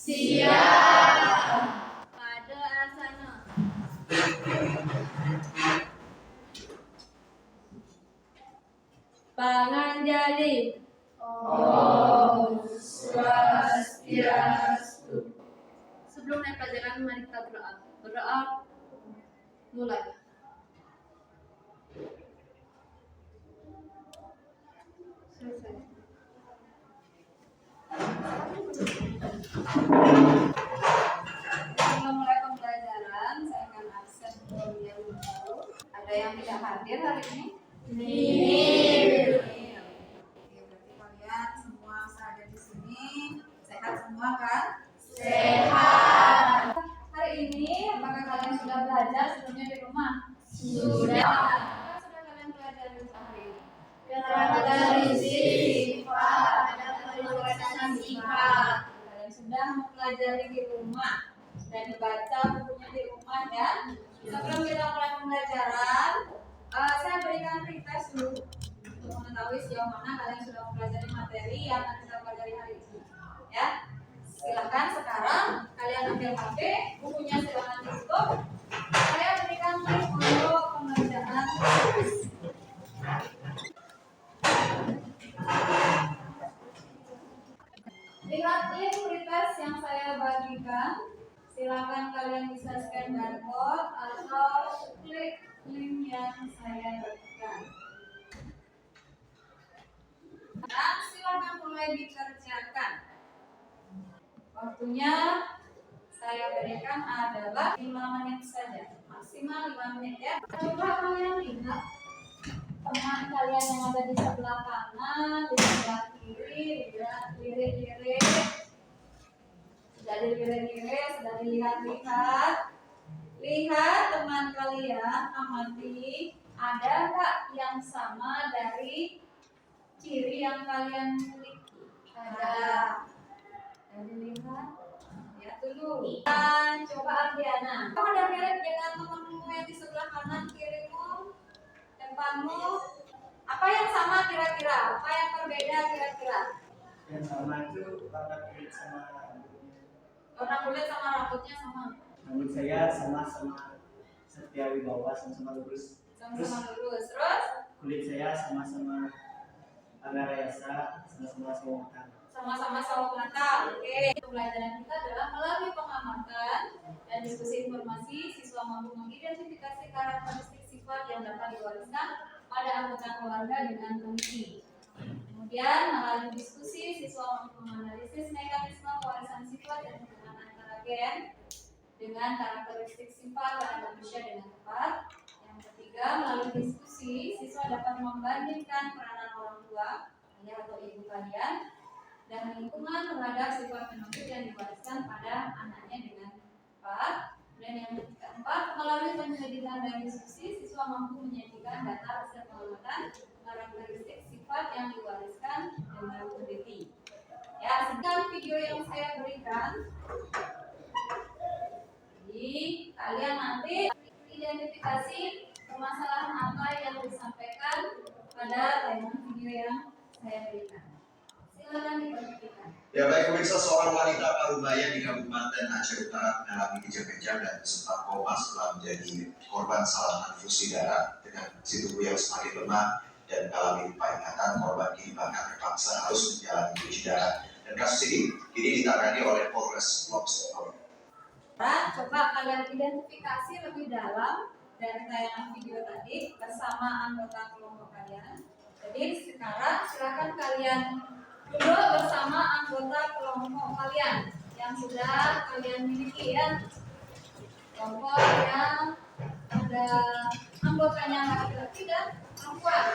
Siap. Pada asana. Panganjali. Om Swastiastu. Sebelum naik pelajaran, mari kita berdoa. Berdoa. Mulai. Selesai. Sebelum mulai pembelajaran, saya akan absen terlebih dahulu. Ada yang tidak hadir hari ini? Nihil. Oke, berarti kalian semua ada di sini sehat semua kan? Sehat. Hari ini apakah kalian sudah belajar sebelumnya di rumah? Sudah. Apa sudah kalian pelajari hari ini? Karakteristik sifat, ada penjelasan sifat. Kalian sudah mempelajari di rumah dan dibaca bukunya di rumah ya. Sebelum kita mulai pembelajaran, saya berikan retest dulu untuk mengetahui sejauh mana kalian sudah mempelajari materi yang akan kita pelajari hari ini. Ya, silakan sekarang kalian ambil HP, bukunya silakan ditutup. Saya berikan link untuk pengerjaan tugas. Lihat link retest yang saya bagikan. Silakan kalian bisa scan barcode atau klik link yang saya bagikan. Dan silakan mulai dikerjakan. Waktunya saya berikan adalah 5 menit saja, maksimal 5 menit ya. Coba kalian lihat teman kalian yang ada di sebelah kanan, di sebelah kiri, lirik-lirik. Sudah dilihat-lihat, sudah dilihat-lihat. Lihat teman kalian, amati, ada nggak yang sama dari ciri yang kalian miliki? Ada. Dan dilihat, lihat dulu. Dan coba Ardiana, kamu ada mirip dengan temanmu yang di sebelah kanan, kirimu, depanmu? Apa yang sama kira-kira? Apa yang berbeda kira-kira? Yang sama itu warna kulit sama Warna kulit sama rambutnya sama. rambut saya sama-sama Setia Wibawa, sama-sama lurus. Sama-sama lurus. Terus? Kulit saya sama-sama Angga Rayasa, sama-sama sawo matang. Sama-sama sawo matang. Oke. Pembelajaran kita adalah melalui pengamatan dan diskusi informasi, siswa mampu mengidentifikasi karakteristik sifat yang dapat diwariskan pada anggota keluarga dengan teliti. Kemudian melalui diskusi, siswa mampu menganalisis mekanisme pewarisan sifat dan hubungan antara gen dengan karakteristik sifat pada manusia dengan tepat. Yang ketiga, melalui diskusi, siswa dapat membandingkan peranan orang tua, ayah atau ibu kalian, dan lingkungan terhadap sifat fenotip yang diwariskan pada anaknya dengan tepat. Dan yang keempat, melalui penyelidikan dan diskusi, siswa mampu menyajikan data hasil pengamatan karakteristik sifat yang diwariskan dengan teliti. Ya, sedang video yang saya berikan, jadi kalian nanti identifikasi permasalahan apa yang disampaikan pada tayangan video yang saya berikan. Silakan diperhatikan. Ya baik pemirsa, seorang wanita Parubaya di Kabupaten Aceh Utara mengalami kejang-kejang dan sempat koma setelah menjadi korban salah transfusi darah dengan kondisi tubuh yang semakin lemah dan mengalami lupa ingatan. Korban kini bahkan terpaksa harus menjalani cuci darah. Dan kasus ini kini ditangani oleh Polres Lombok. Coba kalian identifikasi lebih dalam dari tayangan video tadi bersama anggota kelompok kalian. Jadi sekarang silakan kalian duduk bersama anggota kelompok kalian yang sudah kalian miliki ya. Kelompok yang ada anggotanya laki-laki dan perempuan.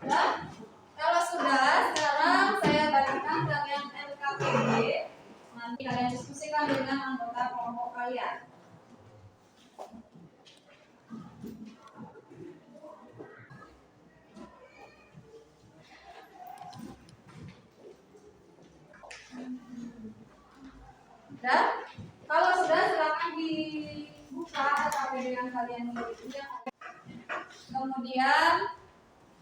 Nah, kalau sudah, sekarang saya bagikan kalian LKPD. Nanti kalian diskusikan dengan anggota kelompok kalian. Dan kalau sudah, silakan dibuka LKPD yang kalian miliki. Kemudian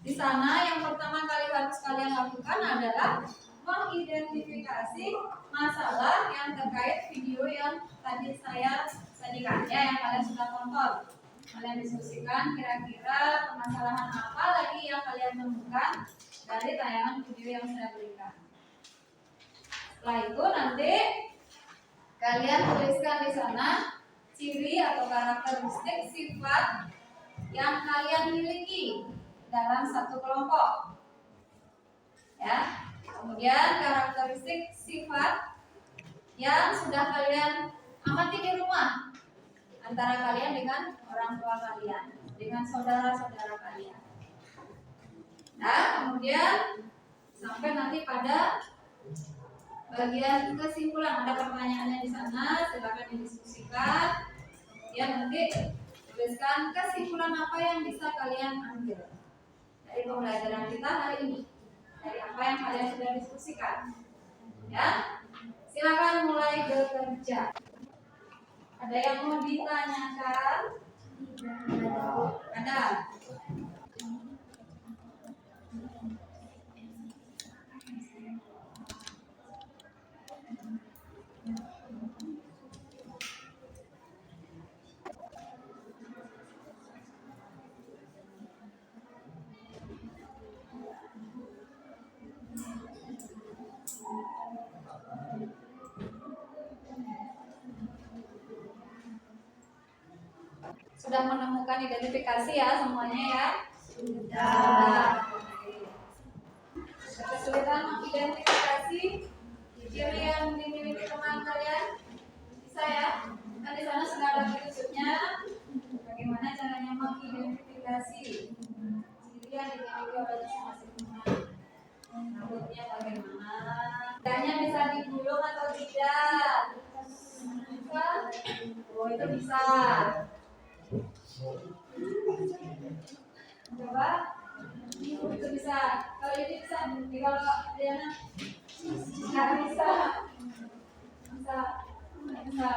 Di sana yang pertama kali harus kalian lakukan adalah mengidentifikasi masalah yang terkait video yang tadi saya sajikan ya, yang kalian sudah tonton. Kalian diskusikan kira-kira permasalahan apa lagi yang kalian temukan dari tayangan video yang saya berikan. Setelah itu nanti kalian tuliskan di sana ciri atau karakteristik sifat yang kalian miliki dalam satu kelompok. Ya. Kemudian karakteristik sifat yang sudah kalian amati di rumah antara kalian dengan orang tua kalian, dengan saudara-saudara kalian. Nah, kemudian sampai nanti pada bagian kesimpulan, ada pertanyaannya di sana, silakan didiskusikan. Ya, nanti tuliskan kesimpulan apa yang bisa kalian ambil dari pembelajaran kita hari ini, dari apa yang kalian sudah diskusikan. Ya, silakan mulai bekerja. Ada yang mau ditanyakan? Ada. Sudah menemukan identifikasi ya semuanya ya? Sudah. Kesulitan mengidentifikasi ciri yang dimiliki teman kalian? Bisa ya? Kan di sana sudah ada videonya. Bagaimana caranya mengidentifikasi ciri yang dimiliki oleh masing-masing teman? Rambutnya bagaimana? Tanya bisa digulung atau tidak? Bisa? Oh, itu bisa. Coba itu bisa. Kalau ini bisa, kalau Diana nggak bisa. Bisa.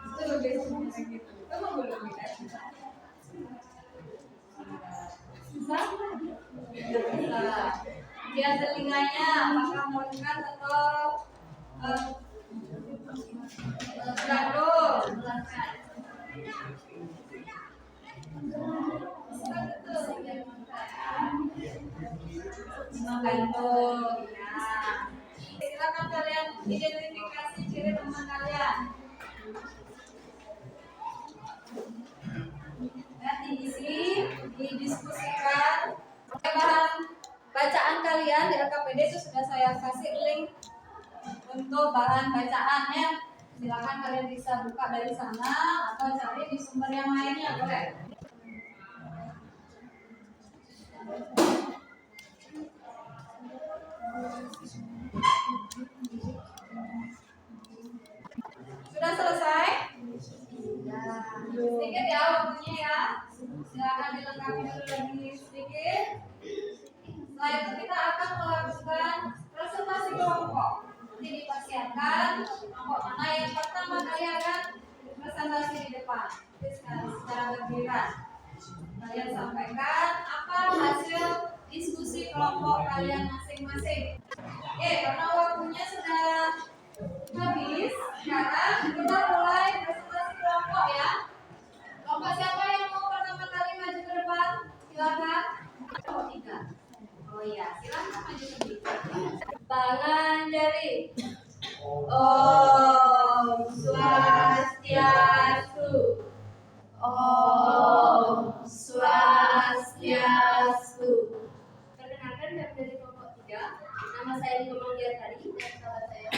Itu lebih sulit gitu. Kamu boleh bisa. Bisa? Bisa. Dia telinganya apakah melekat atau gantung? Menggantung, ya. Silakan kalian identifikasi ciri teman kalian. Dan diisi, didiskusikan. Bahan bacaan kalian di LKPD itu sudah saya kasih link untuk bahan bacaannya. Silakan kalian bisa buka dari sana atau cari di sumber yang lainnya, boleh. Sudah selesai? Sedikit ya waktunya ya. Silakan dilengkapi dulu lagi sedikit. Setelah itu kita akan melakukan presentasi kelompok. Nanti dipersiapkan kelompok mana yang pertama kali akan presentasi di depan. Secara bergiliran. Kalian sampaikan apa hasil diskusi kelompok kalian masing-masing. Oke, karena waktunya sudah habis, sekarang kita mulai presentasi kelompok ya. Kelompok siapa yang mau pertama kali maju ke depan? Silakan. Kelompok 3. Oh iya, silakan maju ke depan. Tangan jari. Om Swastiastu. Om Swastiastu. Perkenalkan saya dari kelompok 3. Nama saya Nikomal Giartari dan sahabat saya.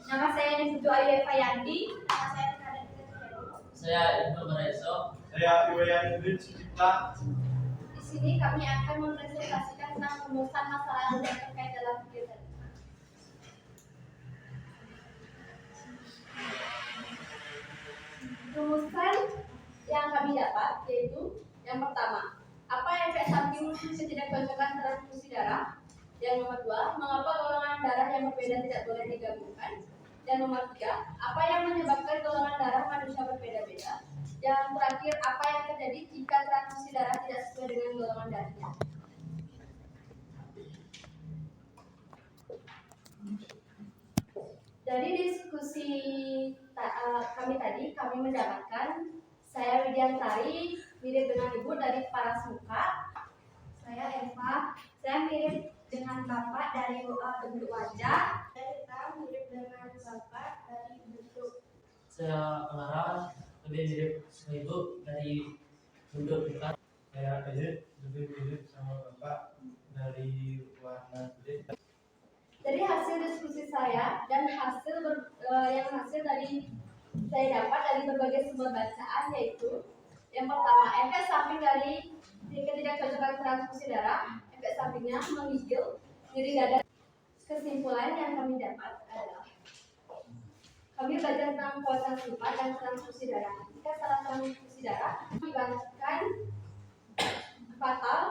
Nama saya Nisuju Ayu Eva Yandi. Nama saya Kadek Terjadi. Saya Ibnu Bareso. Saya Iwayan Udin Sucipta. Di sini kami akan mempresentasikan tentang rumusan masalah yang terkait dalam video tadi. Rumusan yang kami dapat yaitu yang pertama, apa efek samping ketidakcocokan transfusi darah? Yang nomor 2, mengapa golongan darah yang berbeda tidak boleh digabungkan? Yang nomor 3, apa yang menyebabkan golongan darah manusia berbeda-beda? Yang terakhir, apa yang terjadi jika transfusi darah tidak sesuai dengan golongan darahnya? Dari diskusi kami tadi, kami mendapatkan saya Widiantari mirip dengan ibu dari paras muka. Saya Eva, saya mirip dengan bapak dari bentuk wajah. Saya Rita mirip dengan bapak dari bentuk. Saya Clara, lebih mirip sama ibu dari bentuk muka. Saya Ejit lebih mirip sama bapak dari warna kulit. Dari hasil diskusi saya dan hasil dari saya dapat dari berbagai sumber bacaan, yaitu yang pertama, efek samping dari ketidakcocokan transfusi darah, efek sampingnya menggigil, nyeri dada. Kesimpulan yang kami dapat adalah kami belajar tentang kualitas sifat dan transfusi darah. Jika salah transfusi darah mengakibatkan fatal,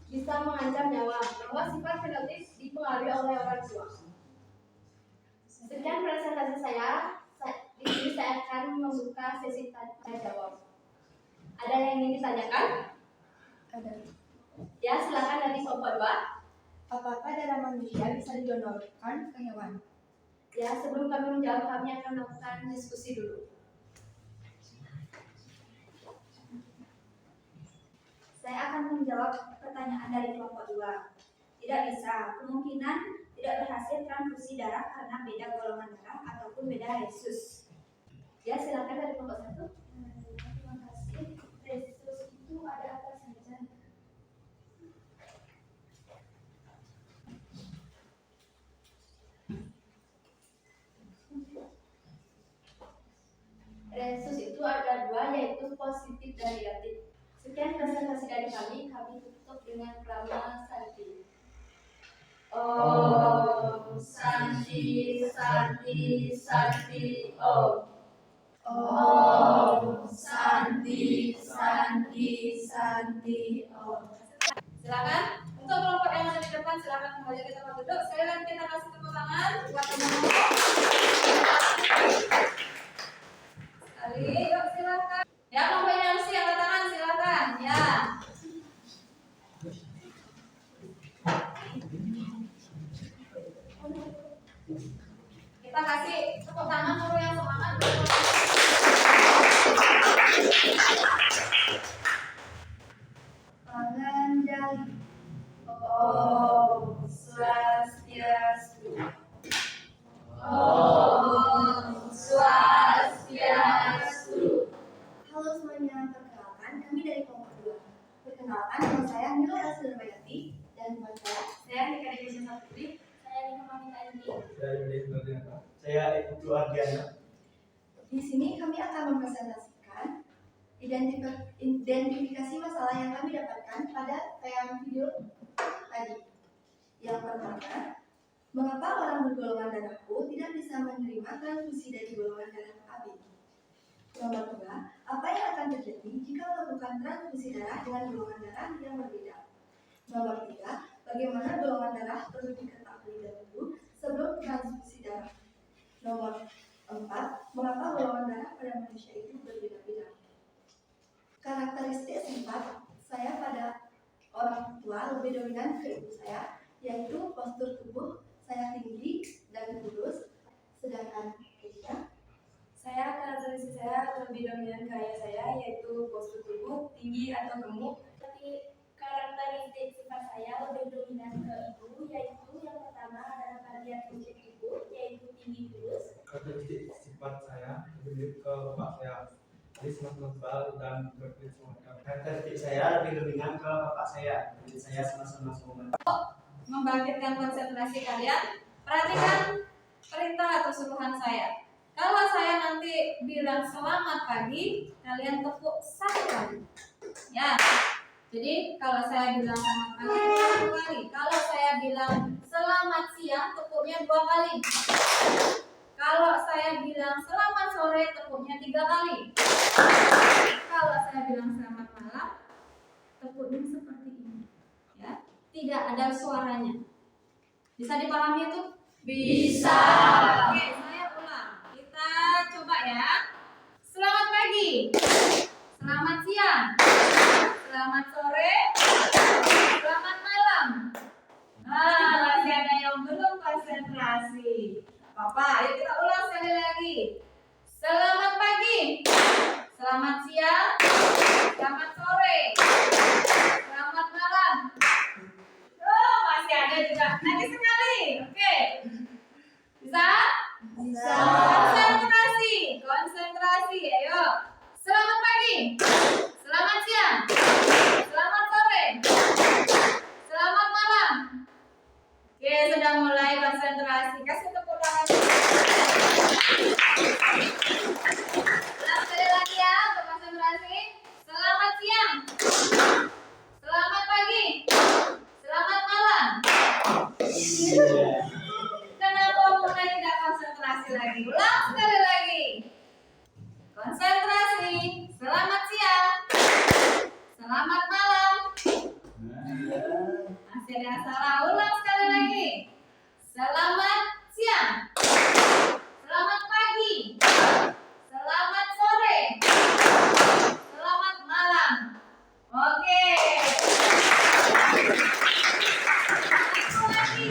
bisa mengancam nyawa, bahwa sifat fenotik dipengaruhi oleh orang tua. Sekian presentasi saya. Di sini saya akan membuka sesi tanya jawab. Ada yang ingin ditanyakan? Ada. Ya, silakan dari kelompok 2. Apakah darah manusia bisa didonorkan ke hewan? Ya, sebelum kami menjawab, kami akan melakukan diskusi dulu. Saya akan menjawab pertanyaan dari kelompok 2. Tidak bisa, kemungkinan tidak berhasil transfusi darah karena beda golongan darah ataupun beda resus. Ya, silakan dari kelompok 1. Terima kasih. Resus itu ada apa saja? Resus itu ada 2, yaitu positif dan negatif. Sekian presentasi dari kami tutup dengan Rama Santi. Om Santi Santi Santi Om. Om Santi Santi Santi Om. Silakan untuk kelompok yang ada di depan, silakan kembali ke tempat duduk. Sekali lagi kita kasih tepuk tangan buat teman-teman. Sekali, yuk silakan. Ya, kelompok yang harus angkat tangan, silakan. Ya. Kita kasih tepuk tangan dulu yang semangat. Pengendali. Om Swastiastu. Om Swastiastu. Halo semuanya, perkenalkan kami dari kelompok 2. Perkenalkan, nama saya Mila Elsilbayati dan teman saya Nika Dewi Saputri. Saya Nika Mamita Indi. Saya Yudi Nurdiana. Saya Ibu Ardiana. Di sini kami akan mempresentasikan identifikasi masalah yang kami dapatkan pada tayangan video tadi. Yang pertama, mengapa orang bergolongan darah O tidak bisa menerima transfusi dari golongan darah AB? Nomor 2, apa yang akan terjadi jika melakukan transfusi darah dengan golongan darah yang berbeda? Nomor 3, bagaimana golongan darah perlu diketahui dahulu sebelum transfusi darah? Nomor 4, mengapa golongan darah pada manusia itu berbeda-beda? Karakteristik sifat saya pada orang tua lebih dominan ke ibu saya, yaitu postur tubuh saya tinggi dan kurus, sedangkan Keisha, Karakteristik saya lebih dominan ke ayah saya, yaitu postur tubuh tinggi atau gemuk. Tapi karakteristik sifat saya lebih dominan ke ibu, yaitu yang pertama adalah bagian fisik tubuh, yaitu tinggi kurus. Karakteristik sifat saya lebih mirip ke bapak saya. Jadi semakin tebal dan berkulit semacam. Karakteristik saya lebih dominan ke bapak saya. Jadi saya sama-sama Membangkitkan konsentrasi kalian, perhatikan perintah atau suruhan saya. Kalau saya nanti bilang selamat pagi, kalian tepuk 1 kali. Ya. Jadi kalau saya bilang selamat pagi, tepuk 1 kali. Kalau saya bilang selamat siang, tepuknya 2 kali. Kalau saya bilang selamat sore, tepuknya 3 kali. Kalau saya bilang selamat malam, tepuknya seperti ini. Ya, tidak ada suaranya. Bisa dipahami itu? Bisa. Oke, saya ulang. Kita coba ya. Selamat pagi. Selamat siang. Selamat sore. Selamat malam. Masih ada yang belum konsentrasi. Papa, ayo kita ulang sekali lagi. Selamat pagi. Selamat siang. Selamat sore. Selamat malam. Oh, masih ada juga. Lagi sekali. Oke. Bisa? Bisa. Konsentrasi. Konsentrasi. Ayo. Selamat pagi. Selamat siang. Selamat sore. Selamat malam. Oke, sudah mulai konsentrasi. Kasih tepuk tangan. Ulang sekali lagi ya untuk konsentrasi. Selamat siang. Selamat pagi. Selamat malam. Kenapa mulai tidak konsentrasi lagi? Ulang sekali lagi. Konsentrasi. Selamat siang. Selamat malam. Masih ada yang salah. Ulang sekali lagi. Selamat siang. Selamat pagi. Selamat sore. Selamat malam. Oke. Satu lagi.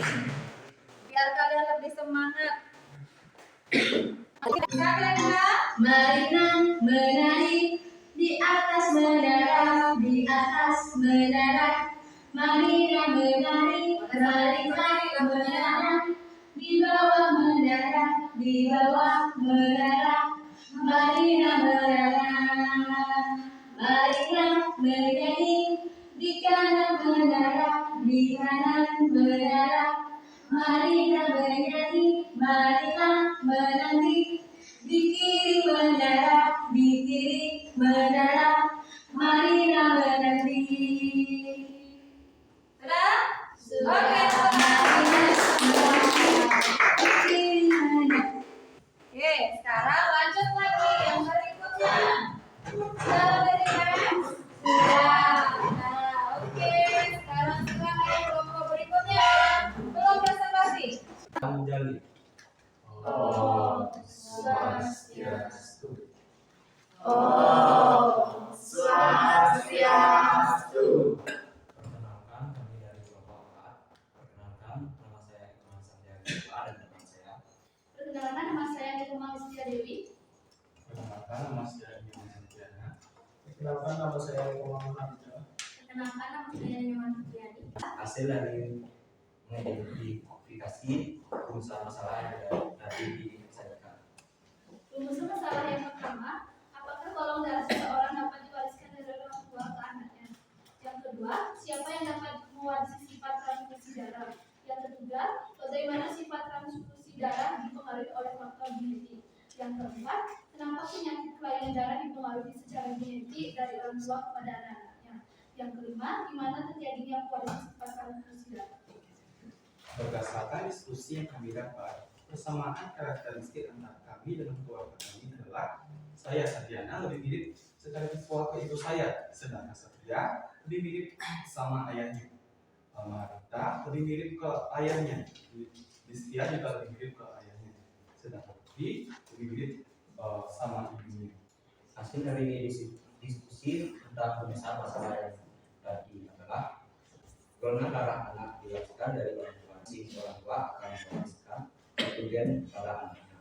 Biar kalian lebih semangat. Marilah menari di atas menara, di atas menara. Marilah menari, marilah menara di bawah menara, di bawah menara. Marilah menara, marilah menyanyi di kanan menara, di kanan menara. Marilah menyanyi, marilah menanti di kiri menara, di kiri menara. Marilah menanti. Sudah? Oke. Oke, sekarang lanjut lagi yang berikutnya. Sudah dari next? Sudah. Nah, oke. Sekarang silakan kelompok berikutnya. Belum presentasi. Menjadi. Om Swastiastu. Perkenalkan, kami dari kelompok 4. Perkenalkan, nama saya Iman Sandiaga dan teman saya. Perkenalkan, nama saya Nirma Listia Dewi. Perkenalkan, nama saya Iman Sandiaga. Perkenalkan, nama saya Muhammad Hamzah. Perkenalkan, nama saya Nyoman Fitriani. Hasil dari mengidentifikasi rumus masalah yang tadi disajikan. Rumus masalah yang pertama, apakah golongan darah seseorang dapat diwariskan dari orang tua ke anaknya? Yang kedua, siapa yang dapat mewarisi sifat transfusi darah? Yang ketiga, bagaimana sifat transfusi darah dipengaruhi oleh faktor genetik? Yang keempat, kenapa penyakit kelainan darah dipengaruhi secara genetik dari orang tua kepada anak-anaknya? Yang kelima, di mana terjadinya mewarisi sifat transfusi darah? Berdasarkan diskusi yang kami dapat, persamaan karakteristik antara kami dengan keluarga kami adalah saya Sadiana lebih mirip secara visual ke ibu saya, sedangkan Satria lebih mirip sama ayahnya. Marita lebih mirip ke ayahnya. Listia juga lebih mirip ke ayahnya. Sedangkan Putri lebih mirip sama ibunya. Hasil dari diskusi tentang pemecahan masalah yang tadi adalah golongan darah anak dilakukan dari orang tua. Si orang tua akan mewariskan kemudian pada anaknya.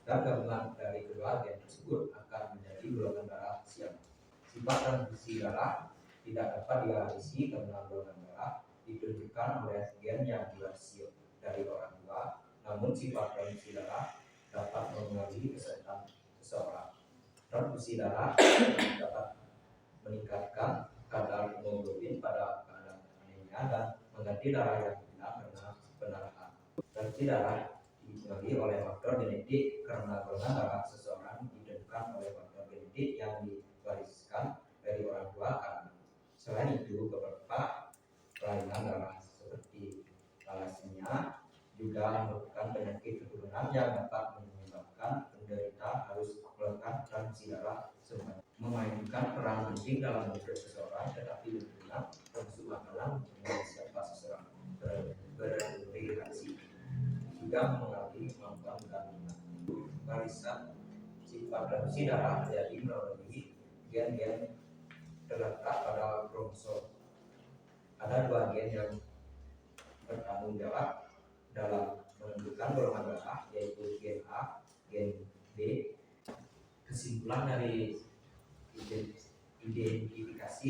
Dan gabungan dari kedua gen tersebut akan menjadi golongan darah siap. Sifat transfusi darah tidak dapat diwarisi karena golongan darah ditunjukkan oleh gen yang diwarisi dari orang tua. Namun sifat transfusi darah dapat mempengaruhi kesehatan seseorang. Transfusi darah dapat meningkatkan kadar hemoglobin pada keadaan anemia dan mengganti darah yang hilang karena pendarahan. Transfusi darah dipengaruhi oleh faktor genetik karena golongan darah seseorang ditentukan oleh faktor genetik yang diwariskan dari orang tua ke anak. Selain itu, beberapa kelainan darah seperti thalassemia juga merupakan penyakit keturunan yang dapat menyebabkan penderita harus melakukan transfusi darah sebanyak memainkan peran penting dalam hidup seseorang, tetapi tentunya termasuk makanan dengan siapa seseorang berinteraksi juga mengalami kemampuan dan warisan sifat transfusi darah terjadi melalui gen-gen terletak pada kromosom. Ada 2 gen yang bertanggung jawab dalam menentukan golongan darah, yaitu gen A, gen B. Kesimpulan dari identifikasi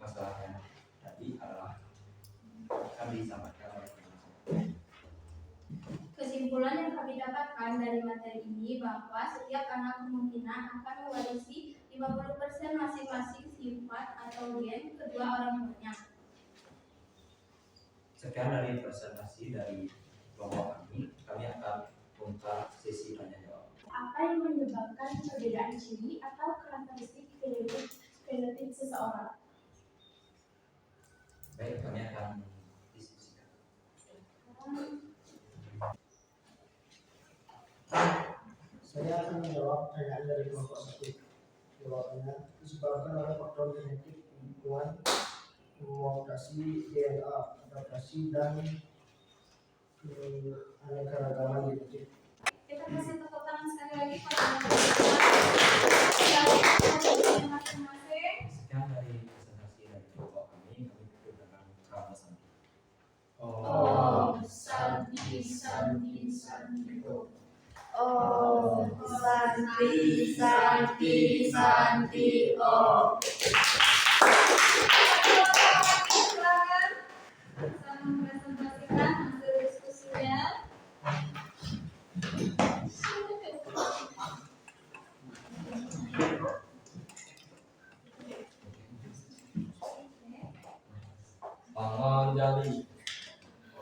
masalah yang tadi adalah akan disampaikan oleh teman-teman. Kesimpulan yang kami dapatkan dari materi ini bahwa setiap anak kemungkinan akan mewarisi 50% masing-masing sifat atau gen kedua orang tuanya. Sekian dari presentasi dari kelompok kami akan buka sesi tanya jawab. Apa yang menyebabkan perbedaan ciri atau karakteristik fenotip seseorang? Baik, kami akan diskusikan. Saya akan menjawab pertanyaan dari kelompok 1. Jawabannya disebabkan oleh faktor genetik, lingkungan, mutasi DNA, adaptasi, dan keanekaragaman genetik. Kita kasih tepuk tangan sekali lagi pada masing-masing. Sekian dari presentasi dari kelompok kami tutup dengan kata santi. Om Santi Santi Santi Om. Om Santi Santi Santi Om. Silakan bisa mempresentasikan hasil diskusinya. Bangun jadi.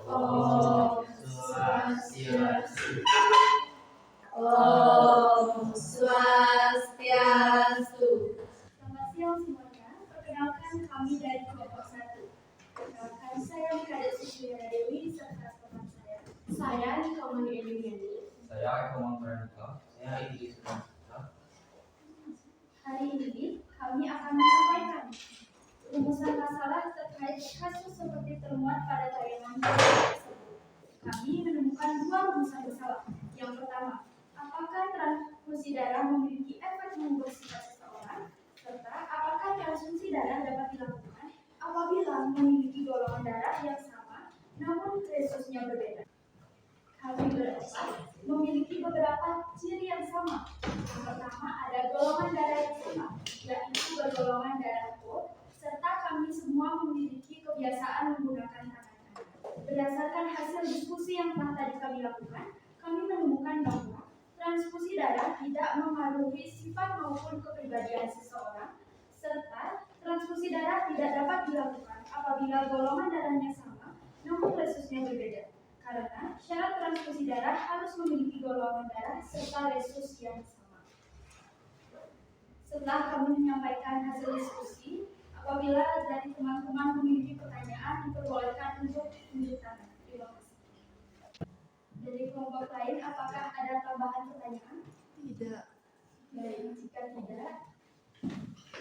Om Swastiastu. Om Swastiastu. Selamat siang semuanya. Perkenalkan kami dari kelompok 1. Perkenalkan saya Kadek Supriya Dewi serta teman saya. Saya Nikomani Edwiyani. Saya Eko Pranika. Saya Idris Pranika. Hari ini kami akan menyampaikan rumusan masalah terkait kasus seperti termuat pada tayangan tersebut. Kami menemukan 2 rumusan masalah. Yang pertama, apakah transfusi darah memiliki efek mengubah sifat seseorang? Serta apakah transfusi darah dapat dilakukan apabila memiliki golongan darah yang sama namun resusnya berbeda? Kami berempat memiliki beberapa ciri yang sama. Yang pertama, ada golongan darah yang sama, yaitu bergolongan darah O, serta kami semua memiliki kebiasaan menggunakan tangan kanan. Berdasarkan hasil diskusi yang telah tadi kami lakukan, kami menemukan bahwa transfusi darah tidak mempengaruhi sifat maupun kepribadian seseorang, serta transfusi darah tidak dapat dilakukan apabila golongan darahnya sama, namun resusnya berbeda. Karena syarat transfusi darah harus memiliki golongan darah serta resus yang sama. Setelah kami menyampaikan hasil diskusi, apabila dari teman-teman memiliki pertanyaan, diperbolehkan untuk tunjuk tangan. Terima kasih. Dari kelompok lain, apakah ada tambahan pertanyaan? Tidak. Baik, jika tidak,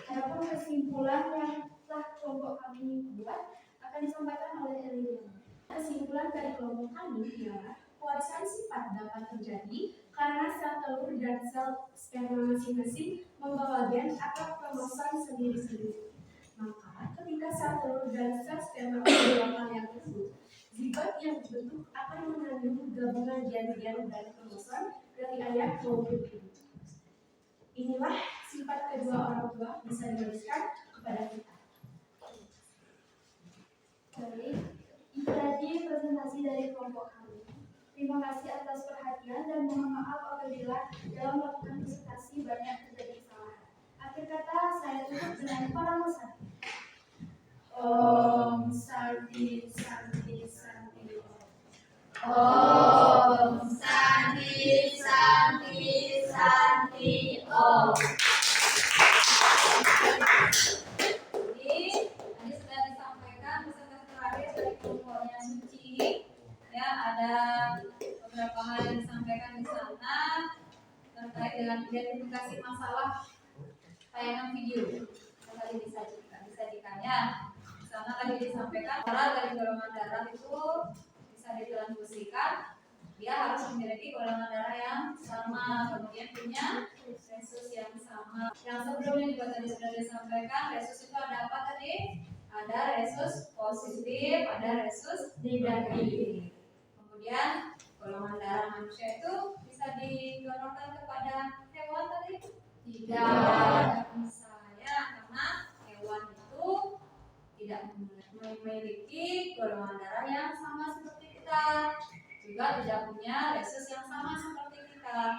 adapun kesimpulan yang telah kelompok kami buat akan disampaikan oleh Elina. Kesimpulan dari kelompok kami ialah pewarisan sifat dapat terjadi karena sel telur dan sel sperma masing-masing membawa gen atau kromosom sendiri-sendiri. Maka, ketika sel telur dan sel sperma membawa hal yang tersebut, zigot yang dibentuk akan mengandung gabungan gen-gen dan kromosom dari ayah maupun ibu. Inilah sifat kedua orang tua bisa diwariskan kepada kita. Baik, itu tadi presentasi dari kelompok kami. Terima kasih atas perhatian dan mohon maaf apabila dalam melakukan presentasi banyak terjadi kesalahan. Akhir kata saya tutup dengan para Santi. Om Santi Santi Santi Om Santi Santi Santi Om. Jadi, tadi sudah disampaikan presentasi terakhir dari kelompoknya Suci. Ya, ada beberapa hal yang disampaikan di sana terkait dengan identifikasi masalah tayangan video yang tadi disajikan ya. Di sana tadi disampaikan darah dari golongan darah itu bisa ditransfusikan, dia harus memiliki golongan darah yang sama, kemudian punya resus yang sama. Yang sebelumnya juga tadi sudah disampaikan, resus itu ada apa tadi? Ada resus positif, ada resus negatif. Kemudian golongan darah manusia itu bisa didonorkan kepada hewan tadi? Tidak bisa ya, karena hewan itu tidak memiliki golongan darah yang sama seperti kita, juga tidak punya resus yang sama seperti kita.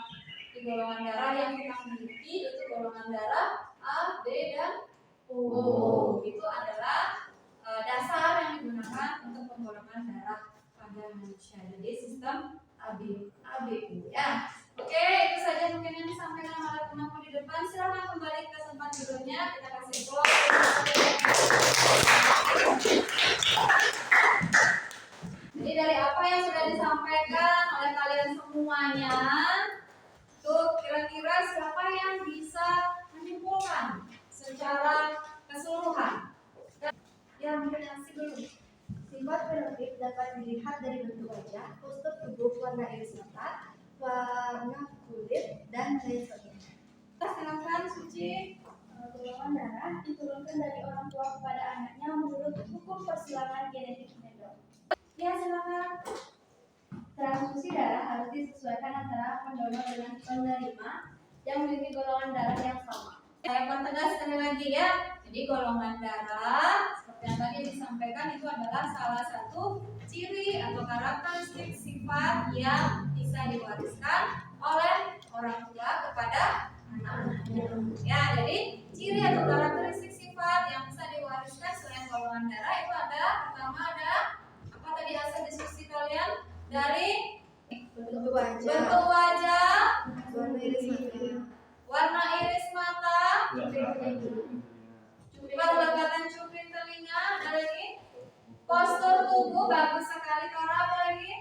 Di golongan darah yang kita miliki itu golongan darah A, B, dan O. Itu adalah dasar yang digunakan untuk penggolongan darah pada manusia. Jadi sistem AB ya. Oke, itu saja mungkin yang disampaikan oleh temanku di depan. Silakan kembali ke tempat tidurnya. Kita kasih close. Jadi dari apa yang sudah disampaikan oleh kalian semuanya, tuh kira-kira siapa yang bisa menyimpulkan secara keseluruhan? Yang menyaksi dulu. Sifat fenotip dapat dilihat dari bentuk wajah, postur tubuh, warna iris mata, warna kulit, dan lain sebagainya. Silakan Suci. Golongan darah diturunkan dari orang tua kepada anaknya menurut hukum persilangan genetik Mendel. Ya, silakan. Transfusi darah harus disesuaikan antara pendonor dengan penerima yang memiliki golongan darah yang sama. Saya pertegas sekali lagi ya. Jadi golongan darah seperti yang tadi disampaikan itu adalah salah satu ciri atau karakteristik sifat yang bisa diwariskan oleh orang tua kepada anak-anaknya. Ya, jadi ciri atau karakteristik sifat yang bisa diwariskan selain golongan darah itu ada, pertama ada apa tadi hasil diskusi kalian? Dari Bentuk wajah, bentuk wajah, warna iris mata, warna iris mata, perlekatan cuping telinga, ada lagi postur tubuh bagus sekali. Tora, apa lagi?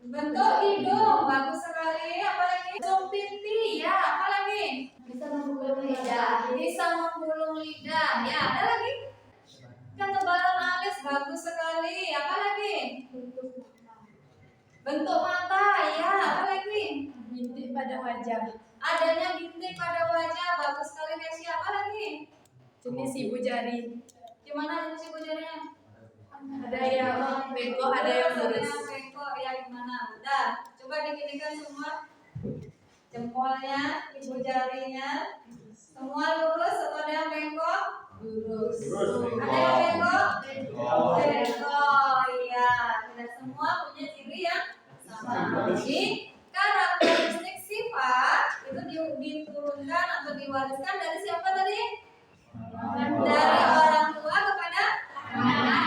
Bentuk hidung bagus sekali. Apa lagi? Ujung pipi, ya. Apa lagi? Bisa menggulung lidah. Bisa menggulung lidah, ya. Ada lagi? Ketebalan alis bagus sekali. Apa lagi? Bentuk mata, ya. Apa lagi? bintik pada wajah, Adanya bintik pada wajah bagus sekali. Desi, apa lagi? jenis ibu jari, Gimana jenis ibu jarinya? ada yang bengkok, ada yang lurus. Bengkok, ya gimana? Udah, coba diginikan semua. Jempolnya, ibu jarinya, semua lurus atau ada yang bengkok? Lurus. Ada yang bengkok? Bengkok, iya. Tidak semua punya ciri yang sama. Jadi karakteristik sifat itu diturunkan atau diwariskan dari siapa tadi? Dari orang tua kepada anak.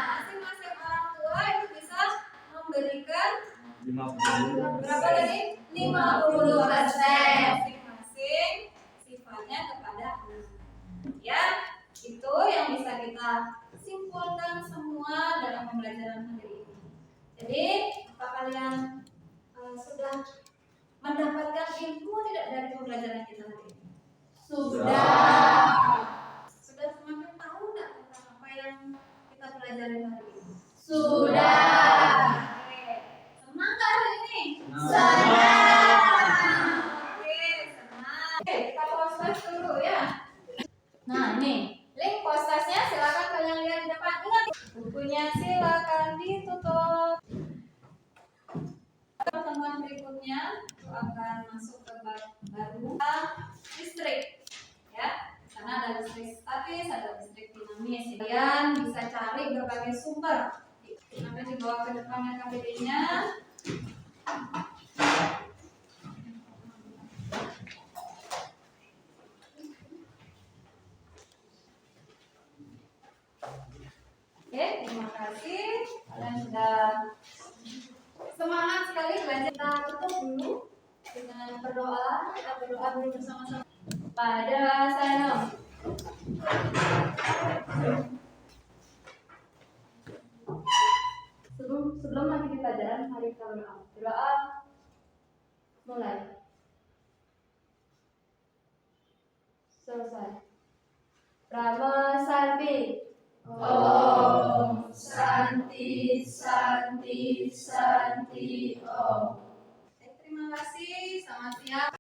Masing-masing orang tua itu bisa memberikan berapa tadi? 50% masing-masing sifatnya kepada anak. Ya, itu yang bisa kita simpulkan semua dalam pembelajaran hari ini. Jadi, apa kalian sudah mendapatkan ilmu tidak dari pembelajaran kita hari ini? Sudah semakin tahu nggak tentang apa yang kita pelajari hari ini? Sudah. Oke. Senang nggak hari ini? Senang. Oke, senang. Oke, kita proses dulu ya. Nah, ini link postasnya silakan kalian lihat di depan. Ingat, bukunya silakan ditutup. Pertemuan berikutnya itu akan masuk ke baru listrik. Ya, karena ada listrik statis, ada listrik dinamis. Kalian bisa cari berbagai sumber. Nanti dibawa ke depannya KBD-nya. Oke, terima kasih. Kalian sudah semangat sekali belajar. Kita tutup dulu dengan berdoa. Kita berdoa dulu bersama-sama. Pada saya sebelum lagi di pelajaran, mari kita berdoa. Berdoa mulai. Selesai. Brahma Sarpi. Om Santi Santi Santi Om. Terima kasih. Selamat siang.